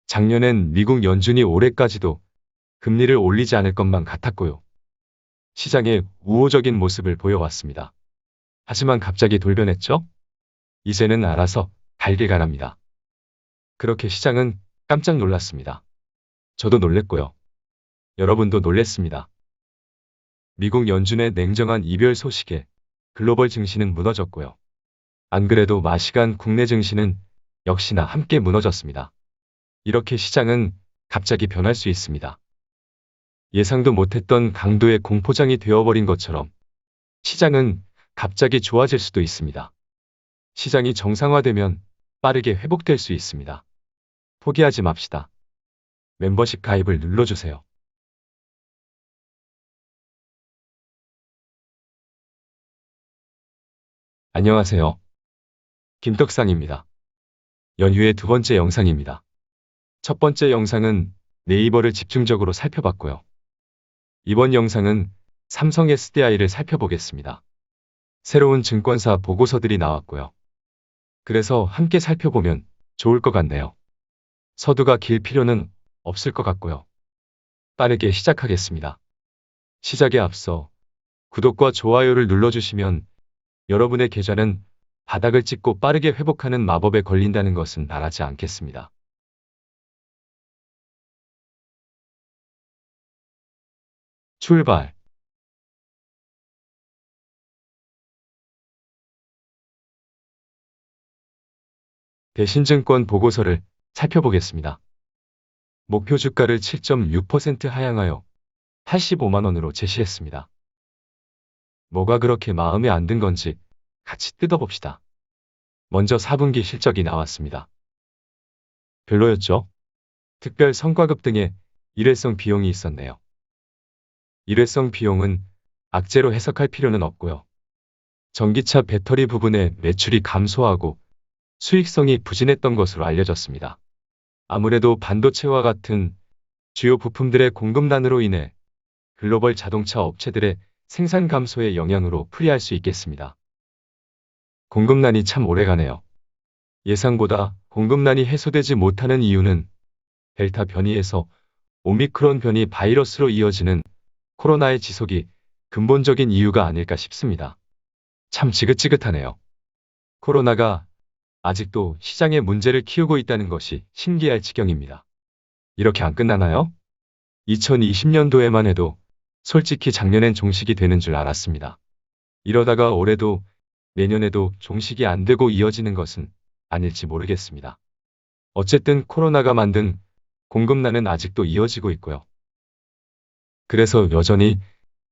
작년엔 미국 연준이 올해까지도 금리를 올리지 않을 것만 같았고요. 시장에 우호적인 모습을 보여왔습니다. 하지만 갑자기 돌변했죠? 이제는 알아서 달길 가랍니다. 그렇게 시장은 깜짝 놀랐습니다. 저도 놀랬고요. 여러분도 놀랬습니다. 미국 연준의 냉정한 이별 소식에 글로벌 증시는 무너졌고요. 안 그래도 마시간 국내 증시는 역시나 함께 무너졌습니다. 이렇게 시장은 갑자기 변할 수 있습니다. 예상도 못했던 강도의 공포장이 되어버린 것처럼 시장은 갑자기 좋아질 수도 있습니다. 시장이 정상화되면 빠르게 회복될 수 있습니다. 포기하지 맙시다. 멤버십 가입을 눌러주세요. 안녕하세요. 김떡상입니다. 연휴의 두 번째 영상입니다. 첫 번째 영상은 네이버를 집중적으로 살펴봤고요. 이번 영상은 삼성 SDI를 살펴보겠습니다. 새로운 증권사 보고서들이 나왔고요. 그래서 함께 살펴보면 좋을 것 같네요. 서두가 길 필요는 없을 것 같고요. 빠르게 시작하겠습니다. 시작에 앞서 구독과 좋아요를 눌러주시면 여러분의 계좌는 바닥을 찍고 빠르게 회복하는 마법에 걸린다는 것은 말하지 않겠습니다. 출발. 대신증권 보고서를 살펴보겠습니다. 목표 주가를 7.6% 하향하여 85만 원으로 제시했습니다. 뭐가 그렇게 마음에 안 든 건지 같이 뜯어봅시다. 먼저 4분기 실적이 나왔습니다. 별로였죠? 특별 성과급 등의 일회성 비용이 있었네요. 일회성 비용은 악재로 해석할 필요는 없고요. 전기차 배터리 부분의 매출이 감소하고 수익성이 부진했던 것으로 알려졌습니다. 아무래도 반도체와 같은 주요 부품들의 공급난으로 인해 글로벌 자동차 업체들의 생산 감소의 영향으로 풀이할 수 있겠습니다. 공급난이 참 오래가네요. 예상보다 공급난이 해소되지 못하는 이유는 델타 변이에서 오미크론 변이 바이러스로 이어지는 코로나의 지속이 근본적인 이유가 아닐까 싶습니다. 참 지긋지긋하네요. 코로나가 아직도 시장에 문제를 키우고 있다는 것이 신기할 지경입니다. 이렇게 안 끝나나요? 2020년도에만 해도 솔직히 작년엔 종식이 되는 줄 알았습니다. 이러다가 올해도 내년에도 종식이 안 되고 이어지는 것은 아닐지 모르겠습니다. 어쨌든 코로나가 만든 공급난은 아직도 이어지고 있고요. 그래서 여전히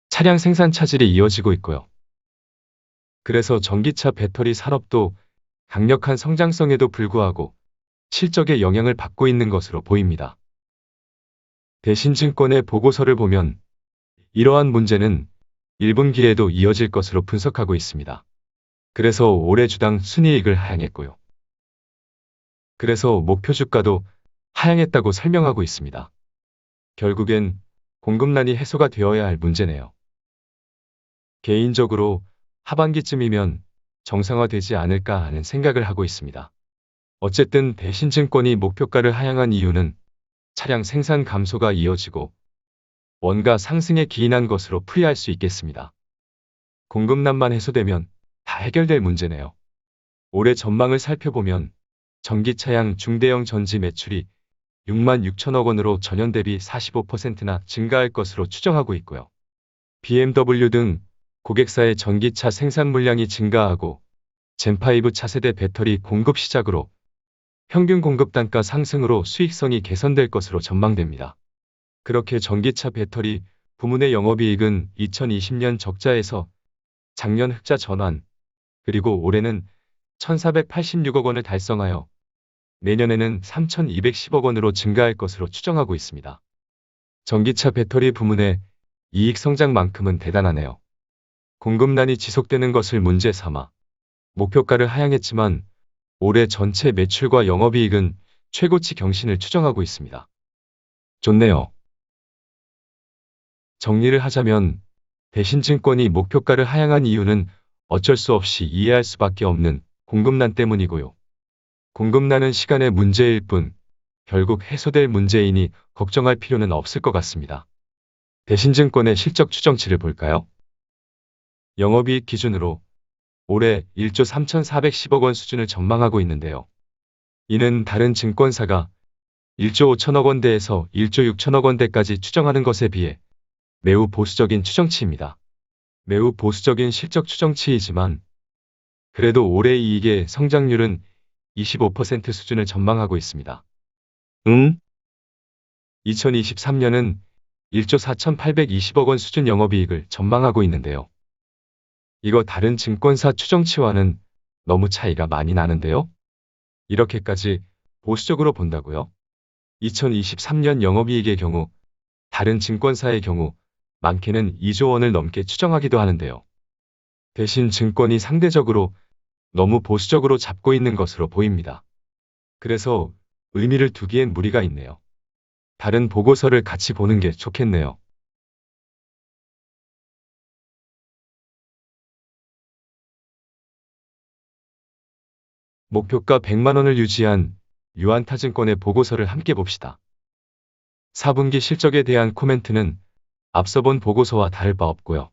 차량 생산 차질이 이어지고 있고요. 그래서 전기차 배터리 산업도 강력한 성장성에도 불구하고 실적에 영향을 받고 있는 것으로 보입니다. 대신증권의 보고서를 보면 이러한 문제는 1분기에도 이어질 것으로 분석하고 있습니다. 그래서 올해 주당 순이익을 하향했고요. 그래서 목표 주가도 하향했다고 설명하고 있습니다. 결국엔 공급난이 해소가 되어야 할 문제네요. 개인적으로 하반기쯤이면 정상화되지 않을까 하는 생각을 하고 있습니다. 어쨌든 대신증권이 목표가를 하향한 이유는 차량 생산 감소가 이어지고 원가 상승에 기인한 것으로 풀이할 수 있겠습니다. 공급난만 해소되면 다 해결될 문제네요. 올해 전망을 살펴보면 전기차량 중대형 전지 매출이 6만 6천억 원으로 전년 대비 45%나 증가할 것으로 추정하고 있고요. BMW 등 고객사의 전기차 생산 물량이 증가하고 젠5 차세대 배터리 공급 시작으로 평균 공급 단가 상승으로 수익성이 개선될 것으로 전망됩니다. 그렇게 전기차 배터리 부문의 영업이익은 2020년 적자에서 작년 흑자 전환, 그리고 올해는 1,486억 원을 달성하여 내년에는 3,210억 원으로 증가할 것으로 추정하고 있습니다. 전기차 배터리 부문의 이익 성장만큼은 대단하네요. 공급난이 지속되는 것을 문제 삼아 목표가를 하향했지만 올해 전체 매출과 영업이익은 최고치 경신을 추정하고 있습니다. 좋네요. 정리를 하자면 대신증권이 목표가를 하향한 이유는 어쩔 수 없이 이해할 수밖에 없는 공급난 때문이고요. 공급난은 시간의 문제일 뿐 결국 해소될 문제이니 걱정할 필요는 없을 것 같습니다. 대신증권의 실적 추정치를 볼까요? 영업이익 기준으로 올해 1조 3,410억 원 수준을 전망하고 있는데요. 이는 다른 증권사가 1조 5천억 원대에서 1조 6천억 원대까지 추정하는 것에 비해 매우 보수적인 추정치입니다. 매우 보수적인 실적 추정치이지만 그래도 올해 이익의 성장률은 25% 수준을 전망하고 있습니다. 2023년은 1조 4,820억 원 수준 영업이익을 전망하고 있는데요. 이거 다른 증권사 추정치와는 너무 차이가 많이 나는데요. 이렇게까지 보수적으로 본다고요? 2023년 영업이익의 경우 다른 증권사의 경우 많게는 2조 원을 넘게 추정하기도 하는데요. 대신 증권이 상대적으로 너무 보수적으로 잡고 있는 것으로 보입니다. 그래서 의미를 두기엔 무리가 있네요. 다른 보고서를 같이 보는 게 좋겠네요. 목표가 100만 원을 유지한 유한타증권의 보고서를 함께 봅시다. 4분기 실적에 대한 코멘트는 앞서 본 보고서와 다를 바 없고요.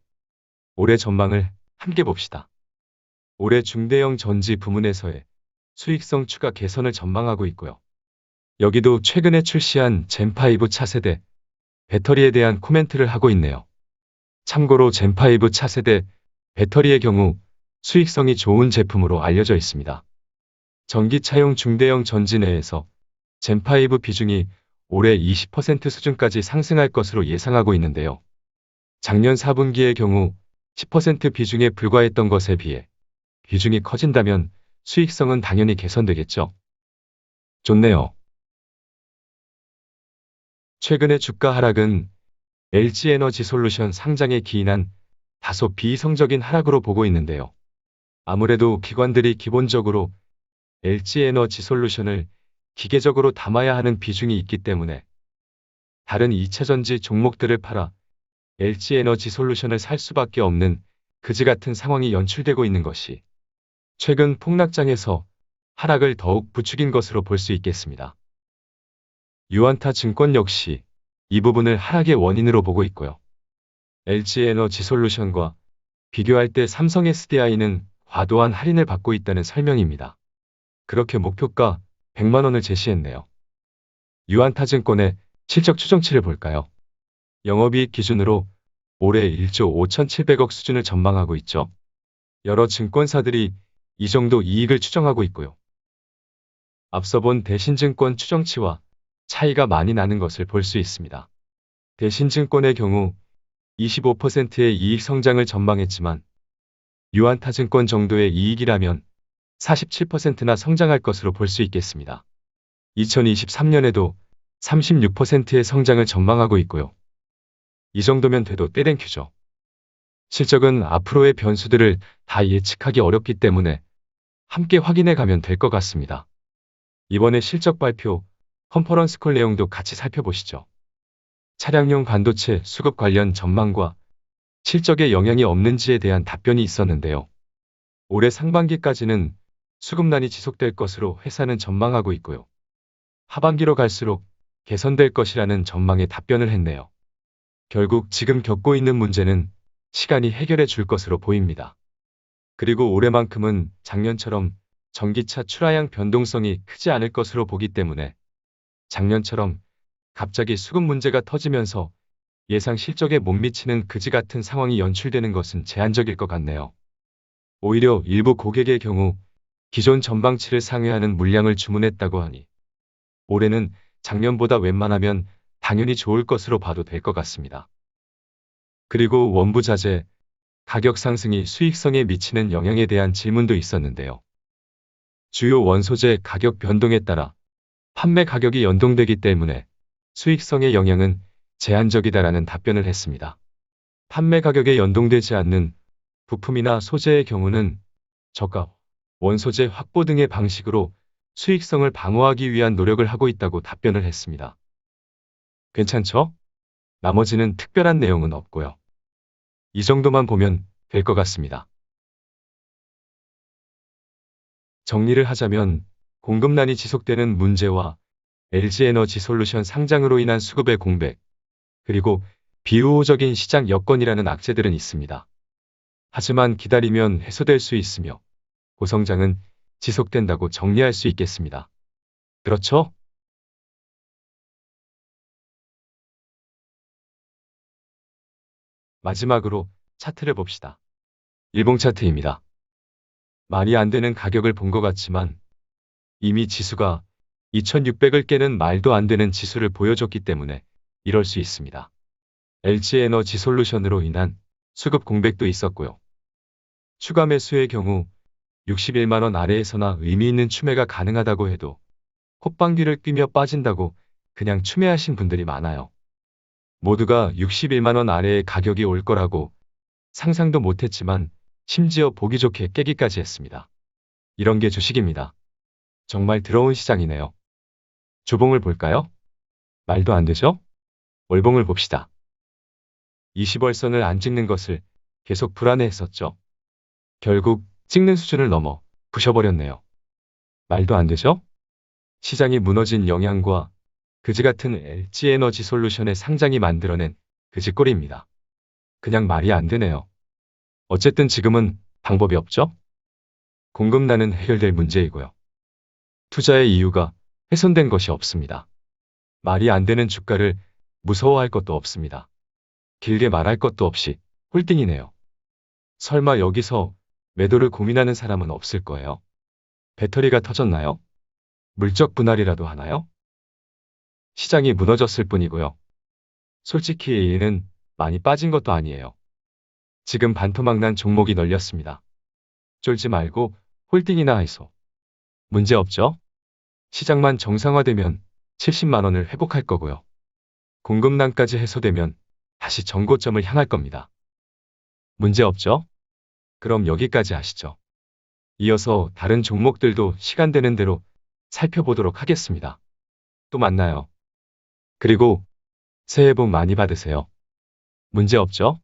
올해 전망을 함께 봅시다. 올해 중대형 전지 부문에서의 수익성 추가 개선을 전망하고 있고요. 여기도 최근에 출시한 젠5 차세대 배터리에 대한 코멘트를 하고 있네요. 참고로 젠5 차세대 배터리의 경우 수익성이 좋은 제품으로 알려져 있습니다. 전기차용 중대형 전지 내에서 젠5 비중이 올해 20% 수준까지 상승할 것으로 예상하고 있는데요. 작년 4분기의 경우 10% 비중에 불과했던 것에 비해 비중이 커진다면 수익성은 당연히 개선되겠죠. 좋네요. 최근의 주가 하락은 LG에너지솔루션 상장에 기인한 다소 비이성적인 하락으로 보고 있는데요. 아무래도 기관들이 기본적으로 LG에너지솔루션을 기계적으로 담아야 하는 비중이 있기 때문에 다른 2차전지 종목들을 팔아 LG에너지솔루션을 살 수밖에 없는 그지 같은 상황이 연출되고 있는 것이 최근 폭락장에서 하락을 더욱 부추긴 것으로 볼 수 있겠습니다. 유한타 증권 역시 이 부분을 하락의 원인으로 보고 있고요. LG에너지솔루션과 비교할 때 삼성 SDI는 과도한 할인을 받고 있다는 설명입니다. 그렇게 목표가 100만 원을 제시했네요. 유한타증권의 실적 추정치를 볼까요? 영업이익 기준으로 올해 1조 5,700억 수준을 전망하고 있죠. 여러 증권사들이 이 정도 이익을 추정하고 있고요. 앞서 본 대신증권 추정치와 차이가 많이 나는 것을 볼 수 있습니다. 대신증권의 경우 25%의 이익 성장을 전망했지만 유한타증권 정도의 이익이라면 47%나 성장할 것으로 볼 수 있겠습니다. 2023년에도 36%의 성장을 전망하고 있고요. 이 정도면 돼도 떼랭큐죠. 실적은 앞으로의 변수들을 다 예측하기 어렵기 때문에 함께 확인해 가면 될 것 같습니다. 이번에 실적 발표, 컨퍼런스 콜 내용도 같이 살펴보시죠. 차량용 반도체 수급 관련 전망과 실적에 영향이 없는지에 대한 답변이 있었는데요. 올해 상반기까지는 수급난이 지속될 것으로 회사는 전망하고 있고요. 하반기로 갈수록 개선될 것이라는 전망에 답변을 했네요. 결국 지금 겪고 있는 문제는 시간이 해결해 줄 것으로 보입니다. 그리고 올해만큼은 작년처럼 전기차 출하량 변동성이 크지 않을 것으로 보기 때문에 작년처럼 갑자기 수급 문제가 터지면서 예상 실적에 못 미치는 그지 같은 상황이 연출되는 것은 제한적일 것 같네요. 오히려 일부 고객의 경우 기존 전망치를 상회하는 물량을 주문했다고 하니 올해는 작년보다 웬만하면 당연히 좋을 것으로 봐도 될 것 같습니다. 그리고 원부자재 가격 상승이 수익성에 미치는 영향에 대한 질문도 있었는데요. 주요 원소재 가격 변동에 따라 판매 가격이 연동되기 때문에 수익성의 영향은 제한적이다라는 답변을 했습니다. 판매 가격에 연동되지 않는 부품이나 소재의 경우는 저가, 원소재 확보 등의 방식으로 수익성을 방어하기 위한 노력을 하고 있다고 답변을 했습니다. 괜찮죠? 나머지는 특별한 내용은 없고요. 이 정도만 보면 될 것 같습니다. 정리를 하자면 공급난이 지속되는 문제와 LG에너지솔루션 상장으로 인한 수급의 공백, 그리고 비우호적인 시장 여건이라는 악재들은 있습니다. 하지만 기다리면 해소될 수 있으며 고성장은 지속된다고 정리할 수 있겠습니다. 그렇죠? 마지막으로 차트를 봅시다. 일봉 차트입니다. 말이 안 되는 가격을 본 것 같지만 이미 지수가 2600을 깨는 말도 안 되는 지수를 보여줬기 때문에 이럴 수 있습니다. LG에너지솔루션으로 인한 수급 공백도 있었고요. 추가 매수의 경우 61만 원 아래에서나 의미 있는 추매가 가능하다고 해도 콧방귀를 뀌며 빠진다고 그냥 추매하신 분들이 많아요. 모두가 61만 원 아래의 가격이 올 거라고 상상도 못했지만 심지어 보기 좋게 깨기까지 했습니다. 이런 게 주식입니다. 정말 더러운 시장이네요. 주봉을 볼까요? 말도 안 되죠? 월봉을 봅시다. 20월선을 안 찍는 것을 계속 불안해했었죠. 결국 찍는 수준을 넘어 부셔버렸네요. 말도 안 되죠? 시장이 무너진 영향과 그지 같은 LG에너지솔루션의 상장이 만들어낸 그지꼴입니다. 그냥 말이 안 되네요. 어쨌든 지금은 방법이 없죠? 공급난은 해결될 문제이고요. 투자의 이유가 훼손된 것이 없습니다. 말이 안 되는 주가를 무서워할 것도 없습니다. 길게 말할 것도 없이 홀딩이네요. 설마 여기서 매도를 고민하는 사람은 없을 거예요. 배터리가 터졌나요? 물적 분할이라도 하나요? 시장이 무너졌을 뿐이고요. 솔직히 얘는 많이 빠진 것도 아니에요. 지금 반토막 난 종목이 널렸습니다. 쫄지 말고 홀딩이나 해소. 문제 없죠? 시장만 정상화되면 70만 원을 회복할 거고요. 공급난까지 해소되면 다시 정고점을 향할 겁니다. 문제 없죠? 그럼 여기까지 하시죠. 이어서 다른 종목들도 시간 되는 대로 살펴보도록 하겠습니다. 또 만나요. 그리고 새해 복 많이 받으세요. 문제 없죠?